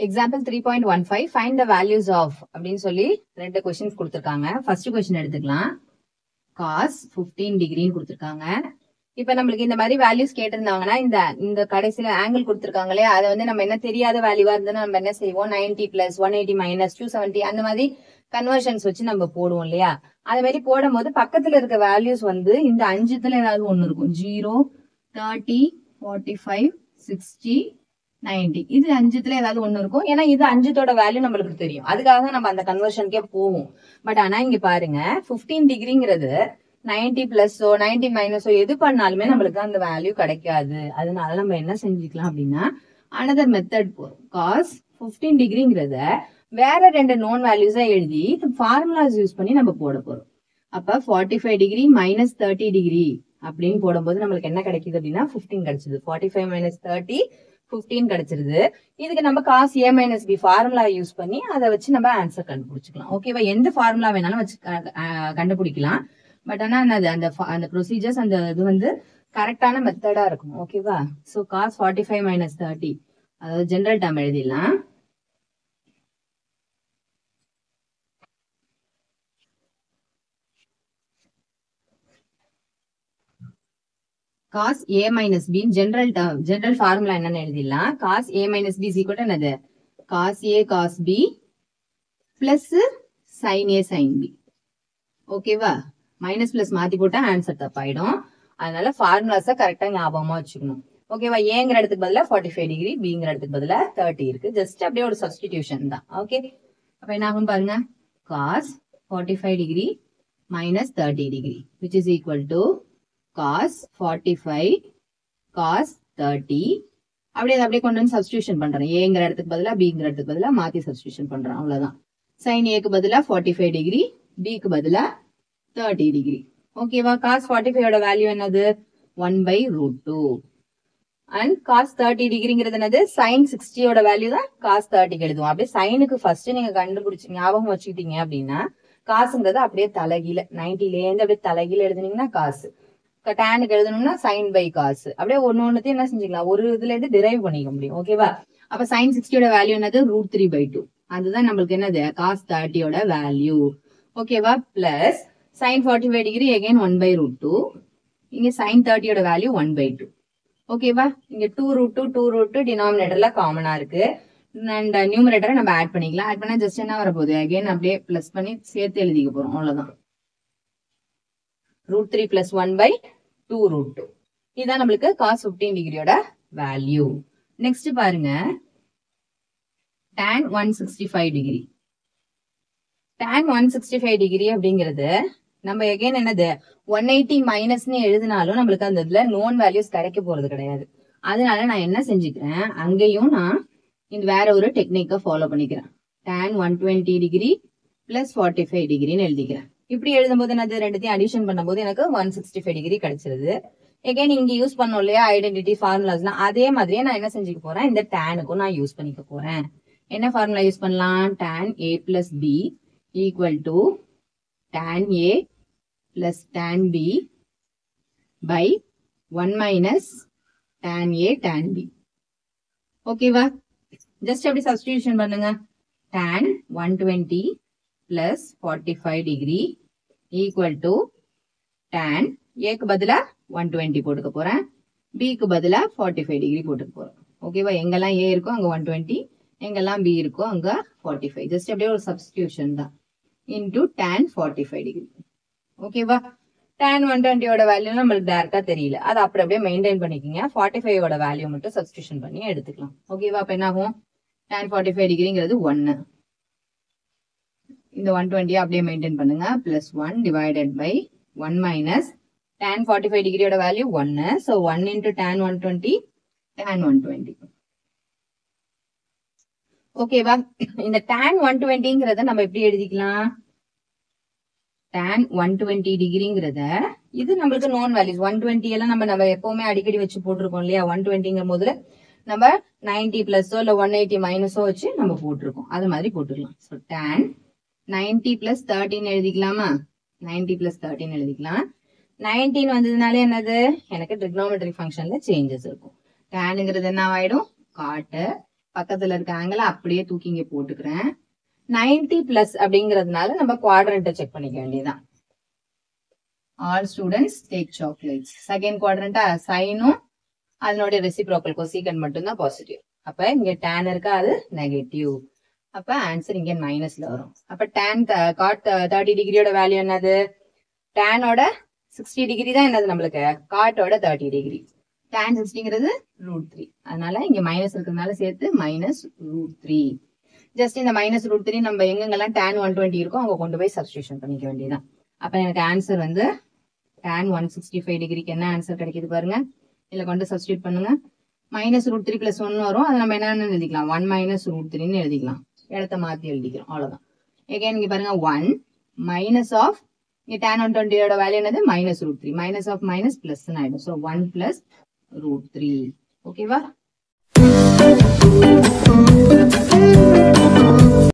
Example 3.15 find the values of அப்படின்னு சொல்லி ரெண்டு क्वेश्चंस கொடுத்திருக்காங்க. ஃபர்ஸ்ட் क्वेश्चन எடுத்துக்கலாம். cos 15 டிகிரின்னு கொடுத்திருக்காங்க. இப்போ நமக்கு இந்த மாதிரி வேல்யூஸ் கேட்டிருந்தாங்கன்னா இந்த கடைசில ஆங்கிள் கொடுத்திருக்காங்களே அதை வந்து நம்ம என்ன தெரியாத வேல்யூவா இருந்தா நம்ம என்ன செய்வோம் 90 பிளஸ் 180 மைனஸ் 270 அந்த மாதிரி கன்வர்ஷன்ஸ் வச்சு நம்ம போடுவோம் இல்லையா. அது மாதிரி போடும் போது பக்கத்துல இருக்க வேல்யூஸ் வந்து இந்த அஞ்சுத்துல ஏதாவது ஒண்ணு இருக்கும். 0, 30, 45, 60, 90 இது அஞ்சுத்துல ஏதாவது ஒண்ணு இருக்கும். ஏன்னா இது அஞ்சுத்தோட வேல்யூ நம்மளுக்கு தெரியும். அதுக்காக தான் நம்ம அந்த கன்வர்ஷனுக்கே போவோம். பட் ஆனா இங்க பாருங்க 15 டிகிரிங்கிறது 90 பிளஸோ 90 மைனஸோ எது பண்ணாலுமே நம்மளுக்கு அந்த வேல்யூ கிடைக்காது. அதனால நம்ம என்ன செஞ்சுக்கலாம் அப்படின்னா அனதர் மெத்தட் போறோம். காஸ் 15 டிகிரிங்கிறத வேற ரெண்டு நோன் வேல்யூஸா எழுதி ஃபார்முலாஸ் யூஸ் பண்ணி நம்ம போட போறோம். அப்ப 45 டிகிரி மைனஸ் 30 டிகிரி அப்படின்னு போடும்போது நம்மளுக்கு என்ன கிடைக்குது அப்படின்னா 15 கிடைச்சது. 45 மைனஸ் 30 15 கிடைச்சிருது. இதுக்கு நம்ம cos a minus b formula use பண்ணி அதை வச்சு நம்ம ஆன்சர் கண்டுபிடிச்சிக்கலாம். ஓகேவா, எந்த ஃபார்முலா வேணாலும் வச்சு கண்டுபிடிக்கலாம். பட் ஆனா அந்த ப்ரொசீஜர்ஸ் அந்த இது வந்து கரெக்டான மெத்தடா இருக்கும். ஓகேவா, சோ காஸ் 45 மைனஸ் 30 அதாவது ஜெனரல் டேர்ம் எழுதிடலாம். cos a minus b general formula என்னன்னு எழுதிடலாம். cos a minus b is equal to என்னது cos a cos b plus sin a sin b. ஓகேவா, மைனஸ் பிளஸ் மாத்தி போட்டா ஆன்சர் தப்பாயிடும். அதனால ஃபார்முலாஸை கரெக்டா ஞாபகமா வச்சுக்கணும். ஓகேவா, ஏங்கிற இடத்துக்கு பதிலா 45 டிகிரி, பிங்கிற இடத்துக்கு பதிலா 30 இருக்கு. ஜஸ்ட் அப்படியே ஒரு சப்ஸ்டிடியூஷன் தான். ஓகே, அப்ப என்ன ஆகும் பாருங்க, cos 45 degree minus 30 degree which is equal to cos 45 cos 30. அப்படியே கொண்டு வந்து சப்ஸ்டிடியூஷன் பண்றேன். ஏங்கிற இடத்துக்கு பதிலா பிங்கிற இடத்துக்கு பதிலா மாத்தி சப்ஸ்டிடியூஷன் பண்றேன். அவ்வளவுதான். sin ஏக்கு பதிலா 45 டிகிரி, பிக்கு பதிலா 30 டிகிரி. ஓகேவா, cos 45 ஓட வேல்யூ என்னது 1/√2 and cos 30 டிகிரிங்கிறது என்னது sin 60 ஓட வேல்யூ தான் cos 30 எழுதுவோம். அப்படியே சைனுக்கு ஃபர்ஸ்ட் நீங்க கண்டுபிடிச்சு ஞாபகம் வச்சுக்கிட்டீங்க அப்படின்னா காசுங்கிறது அப்படியே தலைகீழ 90ல இருந்து அப்படியே தலைகீழ எழுதுனீங்கன்னா காசு, டேனுக்கு எழுதணும்னா sin பை காசு. அப்படியே ஒன்னொன்னுத்தையும் என்ன செஞ்சுக்கலாம், ஒரு இதுல இருந்து டிரைவ் பண்ணிக்க முடியும். ஓகேவா, அப்ப sin 60 ஓட வேல்யூ என்னது √3/2. அதுதான் நம்மளுக்கு என்னது cos 30 ஓட வேல்யூ. ஓகேவா, பிளஸ் sin 45 டிகிரி again 1/√2. இங்க sin 30 ஓட வேல்யூ 1/2. ஓகேவா, இங்க 2√2 டினாமினேட்டர்ல காமனா இருக்கு. அண்ட் நியூமரேட்டரை நம்ம ஆட் பண்ணிக்கலாம். ஆட் பண்ணா ஜஸ்ட் என்ன வரப்போகுது, அகைன் அப்படியே பிளஸ் பண்ணி சேர்த்து எழுதிக்க போறோம். அவ்வளவுதான். √3 பிளஸ் 1/2√2. இதுதான் நம்மளுக்கு cos 15 டிகிரியோட வேல்யூ. நெக்ஸ்ட் பாருங்க, tan 165 டிகிரி. tan 165 டிகிரி அப்படிங்கிறது நம்ம எகைன் என்னது 180 மைனஸ்னு எழுதினாலும் நம்மளுக்கு அந்த இதுல நோன் வேல்யூஸ் கிடைக்க போறது கிடையாது. அதனால நான் என்ன செஞ்சுக்கிறேன், அங்கேயும் நான் இந்த வேற ஒரு டெக்னிக்கை ஃபாலோ பண்ணிக்கிறேன். tan 120 டிகிரி பிளஸ் 45 டிகிரின்னு எழுதிக்கிறேன். இப்படி எழுதும்போது என்னது ரெண்டுத்தையும் அடிஷன் பண்ணும்போது எனக்கு 165 டிகிரி கிடைச்சிருது. எகைன் இங்க யூஸ் பண்ணோம் இல்லையா ஐடென்டிட்டி ஃபார்முலாஸ்லாம், அதே மாதிரியே நான் என்ன செஞ்சுக்க போறேன், இந்த டேனுக்கும் நான் யூஸ் பண்ணிக்க போறேன். என்ன ஃபார்முலா யூஸ் பண்ணலாம், tan a plus b equal to tan a plus tan b by 1 minus tan a tan b. ஓகேவா, ஜஸ்ட் அப்படி சப்ஸ்டிடியூஷன் பண்ணுங்க. tan 120 plus 45 degree equal to tan a க்கு பதிலா 120 போட்டுக்க போறேன், b க்கு பதிலா 45 டிகிரி போட்டுக்க போறேன். ஓகேவா, எங்கெல்லாம் a இருக்கோ அங்க 120, எங்கெல்லாம் b இருக்கோ அங்க 45. ஜஸ்ட் அப்படியே ஒரு சப்ஸ்டிடியூஷன் தான். into tan 45 degree. ஓகேவா, tan 120 ஓட வேல்யூ நம்மளுக்கு டைரக்டா தெரியல, அதை அப்படியே மெயின்டைன் பண்ணிக்கோங்க. 45 ஓட வேல்யூ மட்டும் சப்ஸ்டிடியூஷன் பண்ணி எடுத்துக்கலாம். ஓகேவா, அப்ப என்ன ஆகும், tan 45 டிகிரிங்கிறது 1. இந்த 120 அப்படியே மெயின்டைன் பண்ணுங்க. Plus 1 divided by 1 minus tan 45 டிகிரியோட value 1. So 1 into tan 120 tan 120. ஓகேவா, இந்த tan 120ங்கிறத நம்ம எப்படி எழுதிக்கலாம், tan 120 டிகிரிங்கிறத இது நம்மளுக்கு நோன் வேல்யூஸ் 120 எல்லாம் நம்ம எப்பவுமே அடிக்கடி வச்சு போட்டிருக்கோம் இல்லையா. 120ங்கும் போது நம்ம 90 பிளஸோ இல்ல 180 மைனஸோ வச்சு நம்ம போட்டிருக்கோம். அது மாதிரி போட்டுக்கலாம். ஸோ tan 90 பிளஸ் 13 எழுதிக்கலாமா, 90 பிளஸ் 13 எழுதிக்கலாம். 19 வந்ததுனால என்னது, எனக்கு ட்ரிக்னோமெட்ரி ஃபங்க்ஷன்ல சேஞ்சஸ் இருக்கும். tanங்கிறது என்ன ஆயிடும், cot பக்கத்துல இருக்க ஆங்கிள் அப்படியே தூக்கி இங்க போட்டுக்கிறேன். 90 பிளஸ் அப்படிங்கிறதுனால நம்ம குவாட்ரண்ட்டை செக் பண்ணிக்க வேண்டியதுதான். All students take chocolates. Second குவாட்ரண்ட்டா சைனும் அதனுடைய ரெசிப்ரோக்கல் கொசீகன் மட்டும்தான் பாசிட்டிவ். அப்ப இங்க tan இருக்கா, அது நெகட்டிவ். அப்ப ஆன்சர் இங்க மைனஸ்ல வரும். அப்ப tan cot 30 டிகிரியோட வேல்யூ என்னது? tan-ஓட 60 டிகிரி தான் என்னது நம்மளுக்கு, cot-ஓட 30 டிகிரி. tan 60ங்கிறது √3. அதனால இங்க மைனஸ் இருக்கிறதுனால சேர்த்து -√3. ஜஸ்ட் இந்த -√3 நம்ம எங்கெங்கெல்லாம் tan 120 இருக்கோ அங்க கொண்டு போய் சப்ஸ்டிடியூஷன் பண்ணிக்க வேண்டியதுதான். அப்ப எனக்கு ஆன்சர் வந்து tan 165 டிகிரிக்கு என்ன ஆன்சர் கிடைக்குது பாருங்க. இதுல கொண்டு சப்ஸ்டிடியூட் பண்ணுங்க. -√3 + 1 வரும். அதை நம்ம என்னன்னு எழுதிக்கலாம், 1 - √3ன்னு எழுதிக்கலாம். இடத்த மாத்தி எழுதிக்கிறோம், அவ்வளவுதான். again இங்க பாருங்க 1 மைனஸ் ஆஃப், இங்க tan 120யோட வேல்யூ என்னது, -√3, மைனஸ் ஆஃப் மைனஸ் பிளஸ் ஆயிடும். ஸோ 1 + √3. ஓகேவா?